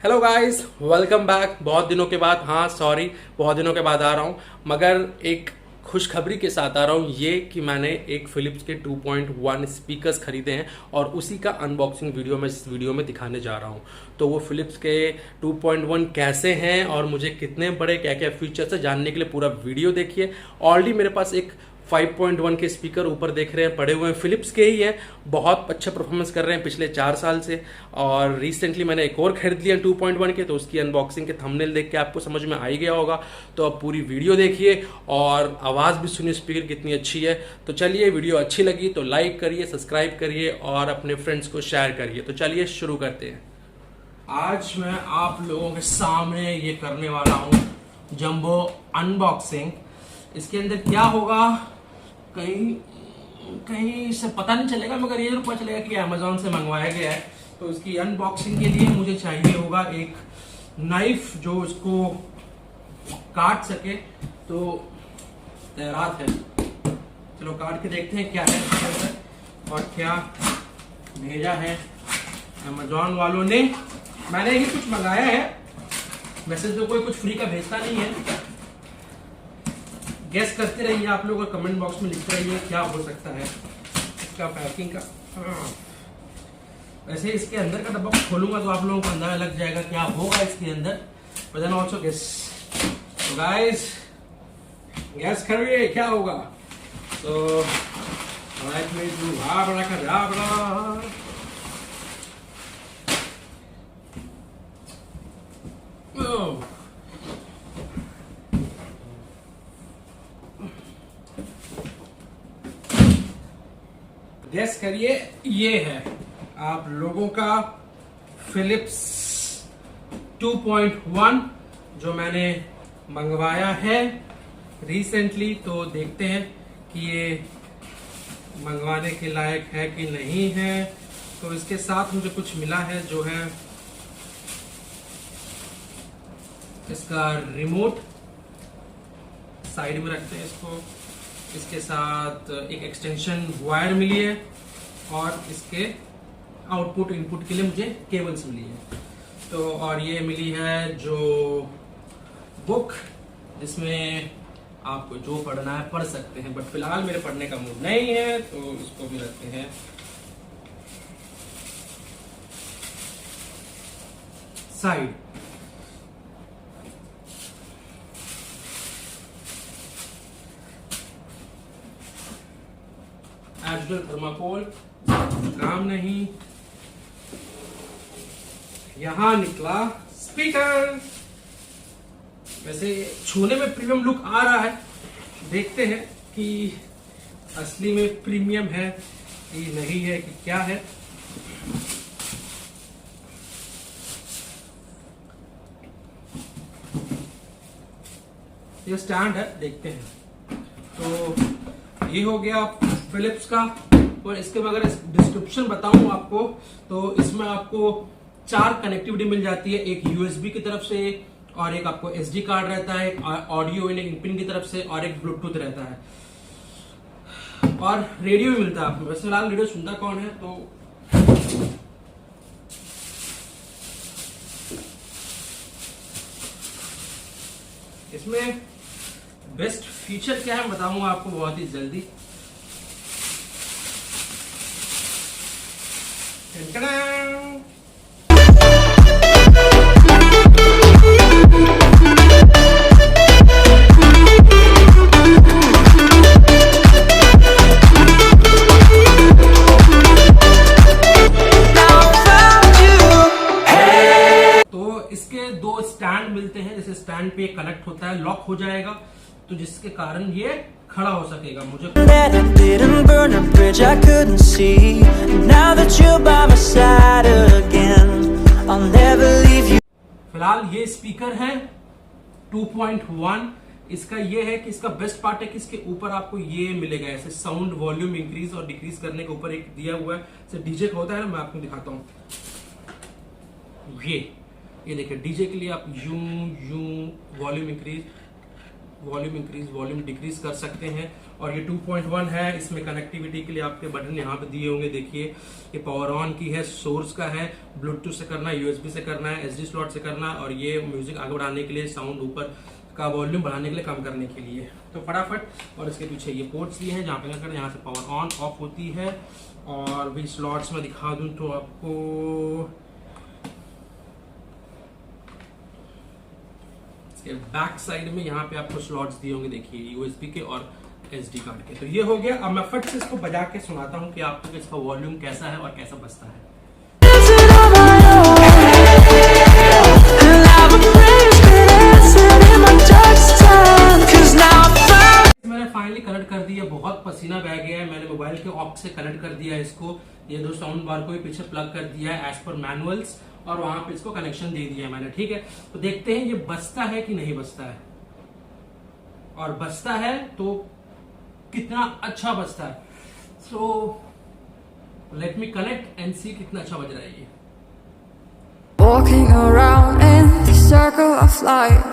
Hello guys, welcome back. बहुत दिनों के बाद, हाँ सॉरी, बहुत दिनों के बाद आ रहा हूँ, मगर एक खुशखबरी के साथ आ रहा हूँ। ये कि मैंने एक फिलिप्स के 2.1 स्पीकर्स खरीदे हैं और उसी का अनबॉक्सिंग वीडियो मैं इस वीडियो में दिखाने जा रहा हूँ। तो वो फिलिप्स के 2.1 कैसे हैं और मुझे कितने बड़े क्या क्या फीचर्स है जानने के लिए पूरा वीडियो देखिए। ऑलरेडी मेरे पास एक 5.1 के स्पीकर ऊपर देख रहे हैं पड़े हुए हैं, फिलिप्स के ही हैं, बहुत अच्छा परफॉर्मेंस कर रहे हैं पिछले 4 साल से। और रिसेंटली मैंने एक और खरीद लिया 2.1 के, तो उसकी अनबॉक्सिंग के थंबनेल देख के आपको समझ में आ ही गया होगा। तो अब पूरी वीडियो देखिए और आवाज़ भी सुनिए स्पीकर कितनी अच्छी है। तो चलिए, वीडियो अच्छी लगी तो लाइक करिए, सब्सक्राइब करिए और अपने फ्रेंड्स को शेयर करिए। तो चलिए शुरू करते हैं। आज मैं आप लोगों के सामने ये करने वाला हूँ जंबो अनबॉक्सिंग। इसके अंदर क्या होगा कहीं से पता नहीं चलेगा, मगर ये जरूर पता चलेगा कि अमेजोन से मंगवाया गया है। तो इसकी अनबॉक्सिंग के लिए मुझे चाहिए होगा एक नाइफ जो इसको काट सके। तो तैयार है, चलो काट के देखते हैं क्या है इसके अंदर और क्या भेजा है अमेजोन वालों ने। मैंने ही कुछ मंगाया है, वैसे तो कोई कुछ फ्री का भेजता नहीं है। गेस करते रहिए आप लोग और कमेंट बॉक्स में लिखते रहिए क्या हो सकता है इसका पैकिंग का। वैसे इसके अंदर का डब्बा खोलूंगा तो आप लोगों को अंदाजा लग जाएगा क्या होगा इसके अंदर। बट देन आल्सो गेस, तो गाइस गेस करिए क्या होगा। तो राइट में टू बड़ा का गेस करिए, ये है आप लोगों का फिलिप्स 2.1 जो मैंने मंगवाया है रिसेंटली। तो देखते हैं कि ये मंगवाने के लायक है कि नहीं है। तो इसके साथ मुझे कुछ मिला है जो है इसका रिमोट, साइड में रखते हैं इसको। इसके साथ एक एक्सटेंशन वायर मिली है और इसके आउटपुट इनपुट के लिए मुझे केबल्स मिली है। तो और ये मिली है जो बुक जिसमें आपको जो पढ़ना है पढ़ सकते हैं, बट फिलहाल मेरे पढ़ने का मूड नहीं है तो इसको भी रखते हैं साइड। थर्माकोल काम नहीं। यहां निकला स्पीकर। वैसे छूने में प्रीमियम लुक आ रहा है, देखते हैं कि असली में प्रीमियम है कि नहीं है कि क्या है। ये स्टैंड है, देखते हैं। तो ये हो गया फिलिप्स का। और इसके अगर डिस्क्रिप्शन बताऊं आपको तो इसमें आपको 4 कनेक्टिविटी मिल जाती है। एक यूएसबी की तरफ से, और एक आपको एसडी कार्ड रहता है, ऑडियो इन पिन की तरफ से, और एक ब्लूटूथ रहता है, और रेडियो भी मिलता है आपको। वैसे फिलहाल रेडियो सुनता कौन है, तो इसमें बेस्ट फीचर क्या है बताऊंगा आपको बहुत ही जल्दी। तो इसके 2 स्टैंड मिलते हैं। जैसे स्टैंड पे कनेक्ट होता है, लॉक हो जाएगा, तो जिसके कारण ये खड़ा हो सकेगा। मुझे फिलहाल ये स्पीकर है 2.1। इसका ये है कि इसका बेस्ट पार्ट है कि इसके ऊपर आपको ये मिलेगा ऐसे साउंड वॉल्यूम इंक्रीज और डिक्रीज करने के ऊपर एक दिया हुआ है। जैसे डीजे का होता है ना, मैं आपको दिखाता हूँ। ये देखिए, डीजे के लिए आप यूं volume increase volume increase volume decrease कर सकते हैं। और ये 2.1 है, इसमें कनेक्टिविटी के लिए आपके बटन यहाँ पे दिए होंगे, देखिए ये पावर ऑन की है, सोर्स का है, ब्लूटूथ से करना है, यूएसबी से करना है, एसडी स्लॉट से करना है, और ये म्यूजिक आगे बढ़ाने के लिए, साउंड ऊपर का वॉल्यूम बढ़ाने के लिए, कम करने के लिए। तो फटाफट, और इसके पीछे ये पोर्ट्स दिए हैं जहाँ पे करना, यहाँ से पावर ऑन ऑफ होती है। और भी स्लॉट्स में दिखा दूं तो आपको इसके बैक साइड में यहाँ पे आपको स्लॉट्स दिए होंगे, देखिए यूएसबी के और एसडी कार्ड के। तो ये हो गया। अब मैं फट से इसको बजा के सुनाता हूँ कि आपको इसका वॉल्यूम कैसा है और कैसा बजता है। मैंने फाइनली कनेक्ट कर दिया, बहुत पसीना बह गया है। मैंने मोबाइल के ऑक्स से कनेक्ट कर दिया है इसको, ये दो साउंड बार को भी पीछे प्लग कर दिया है एज पर मैनुअल्स, और वहां पे इसको कनेक्शन दे दिया है मैंने, ठीक है। तो देखते हैं ये बजता है कि नहीं बजता है, और बजता है तो कितना अच्छा बजता है। So let me connect and see कितना अच्छा बज रहा है ये। Walking around in the circle of light,